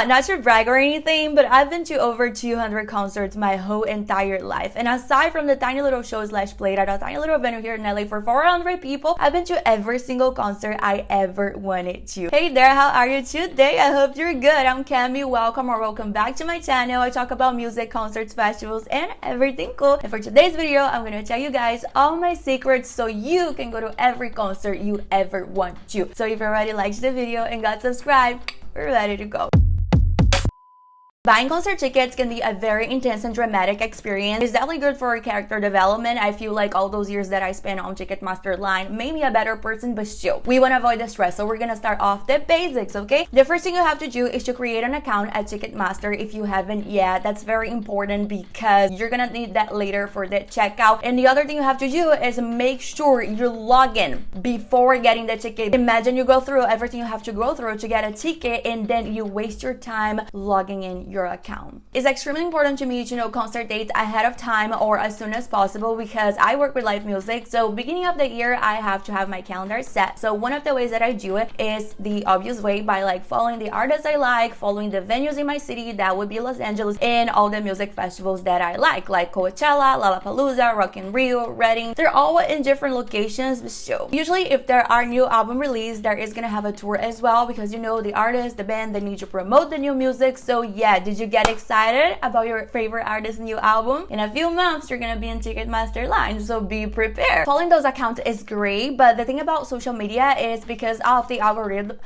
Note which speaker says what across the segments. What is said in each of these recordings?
Speaker 1: Not to brag or anything, but I've been to over 200 concerts my whole entire life. And aside from the tiny little shows played at a tiny little venue here in LA for 400 people, I've been to every single concert I ever wanted to. Hey there, how are you today? I hope you're good. I'm Cami. Welcome back to my channel. I talk about music, concerts, festivals, and everything cool. And for today's video, I'm gonna tell you guys all my secrets so you can go to every concert you ever want to. So if you already liked the video and got subscribed, we're ready to go. Buying concert tickets can be a very intense and dramatic experience. It's definitely good for character development. I feel like all those years that I spent on Ticketmaster line made me a better person, but still, we want to avoid the stress. So we're gonna start off the basics, okay? The first thing you have to do is to create an account at Ticketmaster if you haven't yet. That's very important because you're gonna need that later for the checkout. And the other thing you have to do is make sure you log in before getting the ticket. Imagine you go through everything you have to go through to get a ticket and then you waste your time logging in your account. It's extremely important to me to know concert dates ahead of time or as soon as possible because I work with live music. So beginning of the year, I have to have my calendar set. So one of the ways that I do it is the obvious way by like following the artists I like, following the venues in my city, that would be Los Angeles, and all the music festivals that I like Coachella, Lollapalooza, Rock in Rio, Reading. They're all in different locations, but still. Usually if there are new album release, there is gonna have a tour as well because you know the artist, the band, they need to promote the new music. So yeah, did you get excited about your favorite artist's new album? In a few months, you're gonna be in Ticketmaster line, so be prepared. Following those accounts is great, but the thing about social media is because of the algorithm,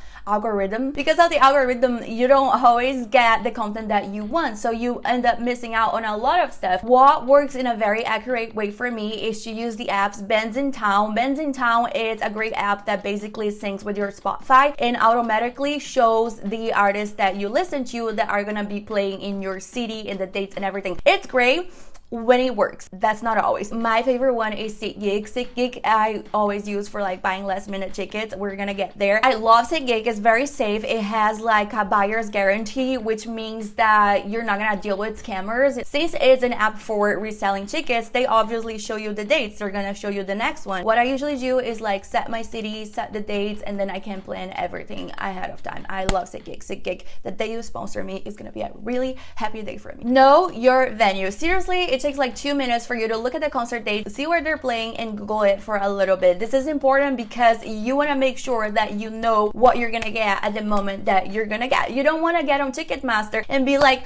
Speaker 1: you don't always get the content that you want, so you end up missing out on a lot of stuff. What works in a very accurate way for me is to use the apps bandsintown. Bandsintown is a great app that basically syncs with your Spotify and automatically shows the artists that you listen to that are gonna be playing in your city and the dates and everything. It's great when it works. That's not always. My favorite one is SeatGeek. SeatGeek I always use for like buying last minute tickets. We're gonna get there. I love SeatGeek. It's very safe. It has like a buyer's guarantee, which means that you're not gonna deal with scammers. Since it's an app for reselling tickets, they obviously show you the dates. They're gonna show you the next one. What I usually do is like set my city, set the dates, and then I can plan everything ahead of time. I love SeatGeek. SeatGeek, the day you sponsor me is gonna be a really happy day for me. Know your venue. Seriously, it takes like 2 minutes for you to look at the concert date, see where they're playing, and Google it for a little bit. This is important because you want to make sure that you know what you're gonna get at the moment that you're gonna get. You don't want to get on Ticketmaster and be like,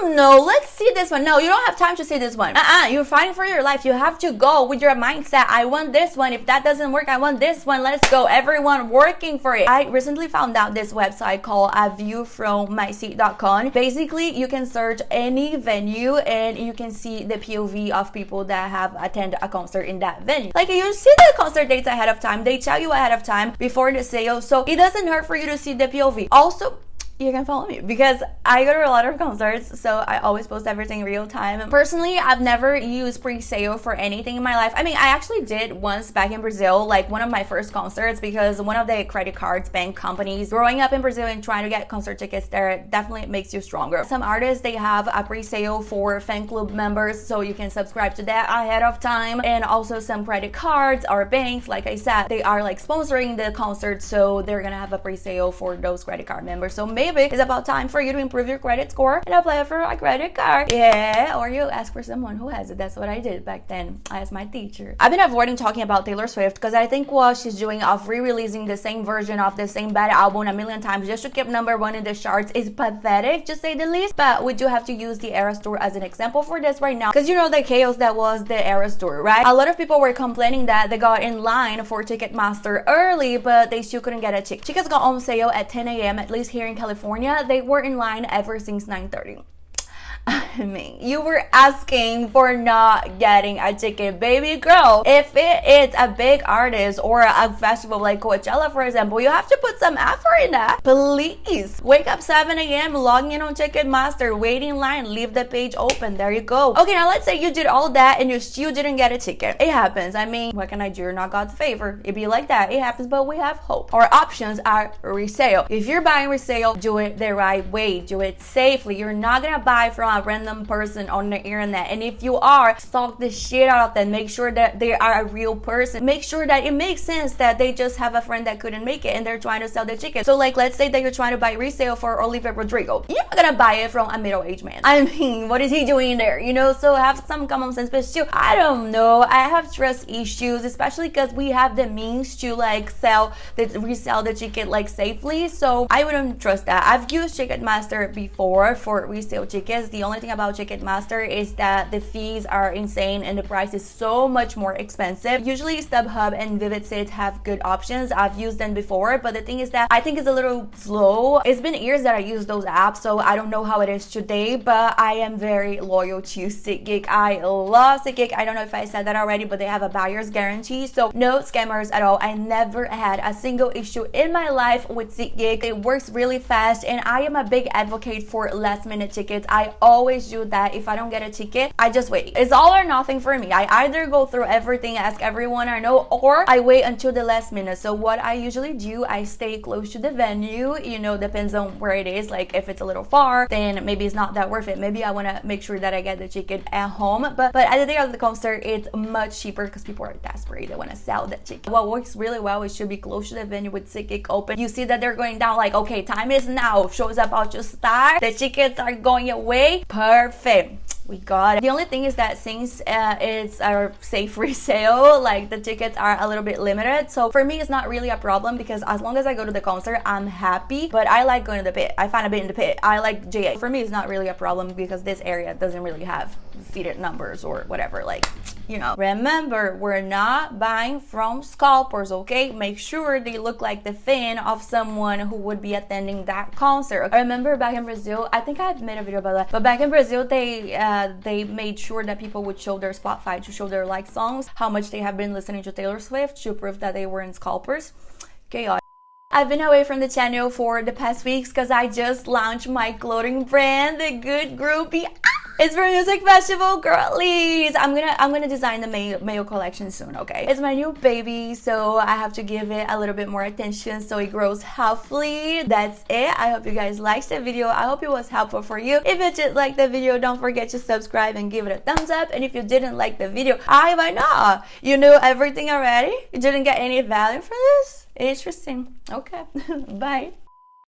Speaker 1: no, let's see this one. No, you don't have time to see this one. You're fighting for your life. You have to go with your mindset. I want this one. If that doesn't work, I want this one. Let's go. Everyone working for it. I recently found out this website called aviewfrommyseat.com. Basically, you can search any venue and you can see the POV of people that have attended a concert in that venue. Like you see the concert dates ahead of time. They tell you ahead of time before the sale. So it doesn't hurt for you to see the POV. Also, you can follow me because I go to a lot of concerts, so I always post everything real time. Personally, I've never used pre-sale for anything in my life. I mean, I actually did once back in Brazil, like one of my first concerts, because one of the credit cards, bank companies, growing up in Brazil and trying to get concert tickets there definitely makes you stronger. Some artists, they have a pre-sale for fan club members, so you can subscribe to that ahead of time. And also some credit cards or banks, like I said, they are like sponsoring the concert, so they're gonna have a pre-sale for those credit card members. So maybe it's about time for you to improve your credit score and apply for a credit card. Yeah, or you ask for someone who has it. That's what I did back then. I asked my teacher. I've been avoiding talking about Taylor Swift because I think what she's doing of re-releasing the same version of the same bad album a million times just to keep #1 in the charts is pathetic, to say the least. But we do have to use the Eras Tour as an example for this right now because you know the chaos that was the Eras Tour, right? A lot of people were complaining that they got in line for Ticketmaster early, but they still couldn't get a ticket. Tickets got on sale at 10 a.m. at least here in California. They were in line ever since 9:30. I mean, you were asking for not getting a ticket, baby girl. If it is a big artist or a festival like Coachella, for example, you have to put some effort in that. Please wake up 7 a.m, log in on Ticketmaster, wait in line, leave the page open. There you go. Okay, now let's say you did all that and you still didn't get a ticket. It happens. I mean, what can I do? You're not God's favor. It be like that. It happens, but we have hope. Our options are resale. If you're buying resale, do it the right way. Do it safely. You're not gonna buy from a random random person on the internet. And if you are, stalk the shit out of them. Make sure that they are a real person. Make sure that it makes sense that they just have a friend that couldn't make it and they're trying to sell the ticket. So like, let's say that you're trying to buy resale for Olivia Rodrigo. You're not gonna buy it from a middle-aged man. I mean, what is he doing there? You know, so have some common sense. But still, I don't know. I have trust issues, especially because we have the means to like resell the ticket like safely. So I wouldn't trust that. I've used Ticketmaster before for resale tickets. The only thing about Ticketmaster is that the fees are insane and the price is so much more expensive. Usually StubHub and vividseats have good options. I've used them before, but the thing is that I think it's a little slow. It's been years that I use those apps, so I don't know how it is today, but I am very loyal to SeatGeek. I love SeatGeek. I don't know if I said that already, but they have a buyer's guarantee, so no scammers at all. I never had a single issue in my life with SeatGeek. It works really fast, and I am a big advocate for last minute tickets. I always do that. If I don't get a ticket, I just wait. It's all or nothing for me. I either go through everything, ask everyone I know, or I wait until the last minute. So what I usually do, I stay close to the venue. You know, depends on where it is. Like if it's a little far, then maybe it's not that worth it. Maybe I want to make sure that I get the ticket at home. But at the day of the concert, it's much cheaper because people are desperate. They want to sell the ticket. What works really well is to be close to the venue with SeatGeek open. You see that they're going down, like, okay, time is now. Show's about to start. The tickets are going away. Perfect. We got it. The only thing is that since it's a safe resale, like the tickets are a little bit limited. So for me, it's not really a problem because as long as I go to the concert, I'm happy. But I like going to the pit. I find a bit in the pit. I like JA. For me, it's not really a problem because this area doesn't really have seated numbers or whatever. Like, you know, remember, we're not buying from scalpers, okay? Make sure they look like the fan of someone who would be attending that concert. I remember back in Brazil, I think I've made a video about that, but back in Brazil, they made sure that people would show their Spotify to show their like songs, how much they have been listening to Taylor Swift to prove that they weren't scalpers. Chaotic. I've been away from the channel for the past weeks because I just launched my clothing brand, The Good Groupie. It's for music festival girlies. I'm gonna design the male collection soon, okay? It's my new baby, so I have to give it a little bit more attention so it grows healthily. That's it. I hope you guys liked the video. I hope it was helpful for you. If you did like the video, don't forget to subscribe and give it a thumbs up. And if you didn't like the video, why not? You know everything already? You didn't get any value for this? Interesting. Okay. Bye.